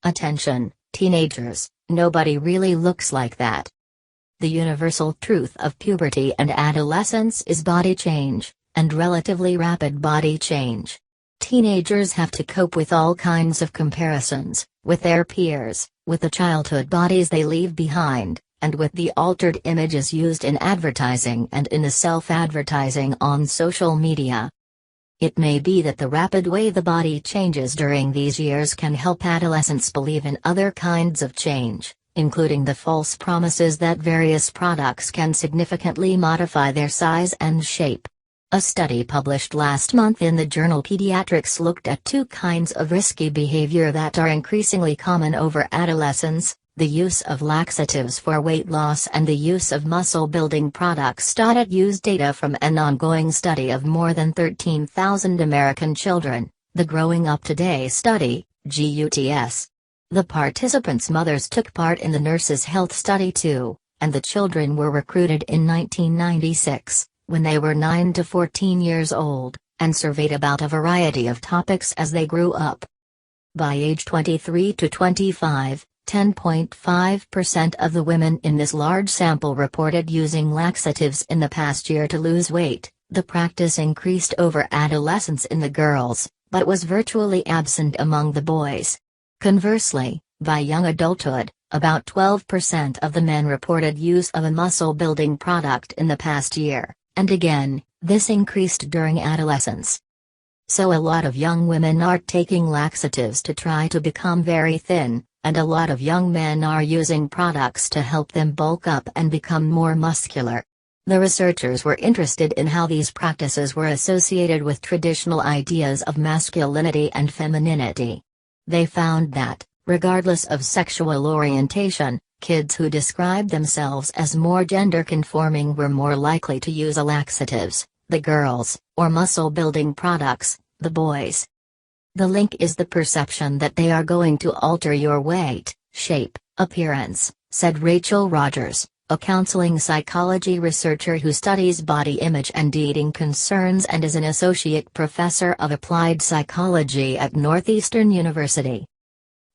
Attention, teenagers, nobody really looks like that. The universal truth of puberty and adolescence is body change, and relatively rapid body change. Teenagers have to cope with all kinds of comparisons, with their peers, with the childhood bodies they leave behind, and with the altered images used in advertising and in the self-advertising on social media. It may be that the rapid way the body changes during these years can help adolescents believe in other kinds of change, including the false promises that various products can significantly modify their size and shape. A study published last month in the journal Pediatrics looked at two kinds of risky behavior that are increasingly common over adolescents: the use of laxatives for weight loss and the use of muscle-building products. It used data from an ongoing study of more than 13,000 American children, the Growing Up Today study, GUTS. The participants' mothers took part in the Nurses' Health Study too, and the children were recruited in 1996, when they were 9 to 14 years old, and surveyed about a variety of topics as they grew up. By age 23 to 25, 10.5% of the women in this large sample reported using laxatives in the past year to lose weight. The practice increased over adolescence in the girls, but was virtually absent among the boys. Conversely, by young adulthood, about 12% of the men reported use of a muscle-building product in the past year, and again, this increased during adolescence. So a lot of young women are taking laxatives to try to become very thin, and a lot of young men are using products to help them bulk up and become more muscular. The researchers were interested in how these practices were associated with traditional ideas of masculinity and femininity. They found that, regardless of sexual orientation, kids who described themselves as more gender-conforming were more likely to use laxatives, the girls, or muscle-building products, the boys. The link is the perception that they are going to alter your weight, shape, appearance, said Rachel Rogers, a counseling psychology researcher who studies body image and eating concerns and is an associate professor of applied psychology at Northeastern University.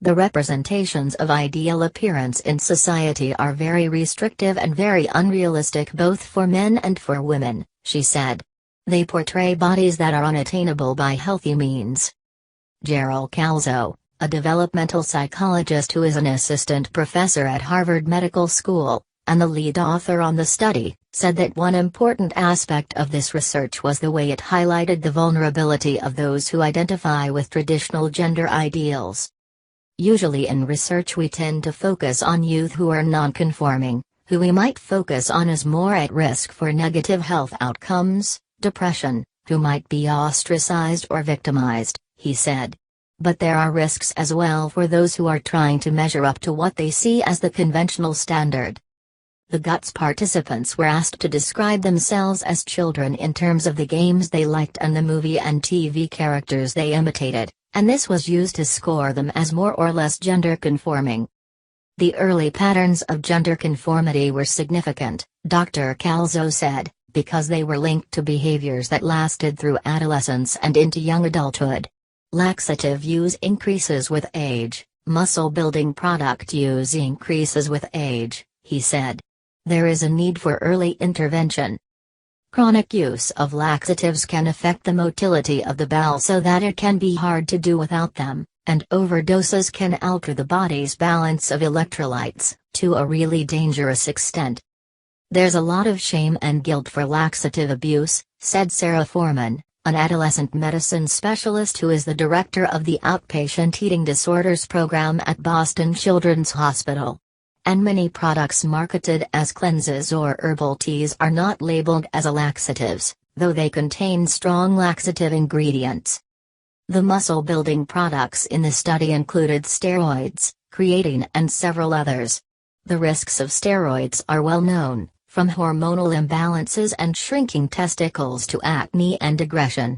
The representations of ideal appearance in society are very restrictive and very unrealistic both for men and for women, she said. They portray bodies that are unattainable by healthy means. Gerald Calzo, a developmental psychologist who is an assistant professor at Harvard Medical School, and the lead author on the study, said that one important aspect of this research was the way it highlighted the vulnerability of those who identify with traditional gender ideals. Usually in research we tend to focus on youth who are non-conforming, who we might focus on as more at risk for negative health outcomes, depression, who might be ostracized or victimized, he said. But there are risks as well for those who are trying to measure up to what they see as the conventional standard. The GUTS participants were asked to describe themselves as children in terms of the games they liked and the movie and TV characters they imitated, and this was used to score them as more or less gender-conforming. The early patterns of gender conformity were significant, Dr. Calzo said, because they were linked to behaviors that lasted through adolescence and into young adulthood. Laxative use increases with age, muscle-building product use increases with age, he said. There is a need for early intervention. Chronic use of laxatives can affect the motility of the bowel so that it can be hard to do without them, and overdoses can alter the body's balance of electrolytes, to a really dangerous extent. There's a lot of shame and guilt for laxative abuse, said Sarah Foreman, an adolescent medicine specialist who is the director of the Outpatient Eating Disorders Program at Boston Children's Hospital. And many products marketed as cleanses or herbal teas are not labeled as laxatives, though they contain strong laxative ingredients. The muscle-building products in the study included steroids, creatine and several others. The risks of steroids are well known, from hormonal imbalances and shrinking testicles to acne and aggression.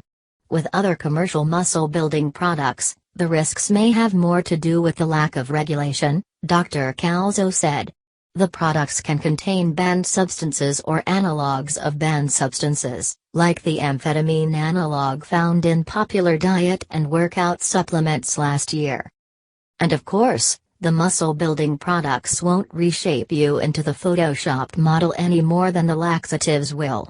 With other commercial muscle-building products, the risks may have more to do with the lack of regulation, Dr. Calzo said. The products can contain banned substances or analogs of banned substances, like the amphetamine analog found in popular diet and workout supplements last year. And of course, the muscle-building products won't reshape you into the photoshopped model any more than the laxatives will.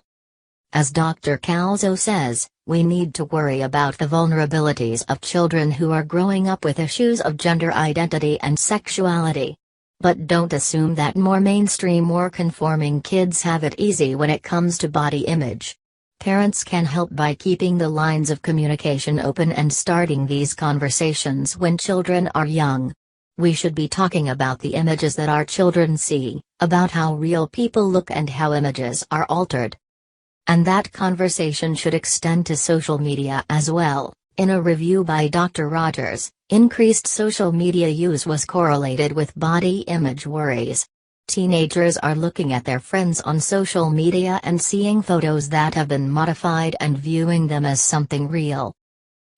As Dr. Calzo says, we need to worry about the vulnerabilities of children who are growing up with issues of gender identity and sexuality. But don't assume that more mainstream or conforming kids have it easy when it comes to body image. Parents can help by keeping the lines of communication open and starting these conversations when children are young. We should be talking about the images that our children see, about how real people look and how images are altered. And that conversation should extend to social media as well. In a review by Dr. Rogers, increased social media use was correlated with body image worries. Teenagers are looking at their friends on social media and seeing photos that have been modified and viewing them as something real.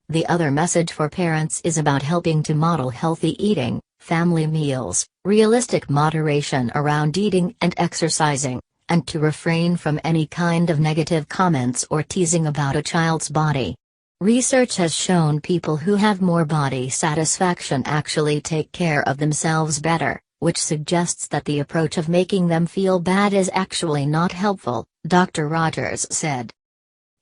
The other message for parents is about helping to model healthy eating, family meals, realistic moderation around eating and exercising, and to refrain from any kind of negative comments or teasing about a child's body. Research has shown people who have more body satisfaction actually take care of themselves better, which suggests that the approach of making them feel bad is actually not helpful, Dr. Rogers said.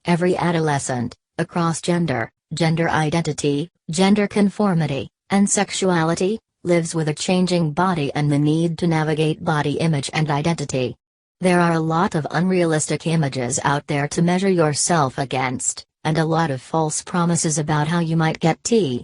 Every adolescent, across gender identity, gender conformity, and sexuality, lives with a changing body and the need to navigate body image and identity. There are a lot of unrealistic images out there to measure yourself against, and a lot of false promises about how you might get T.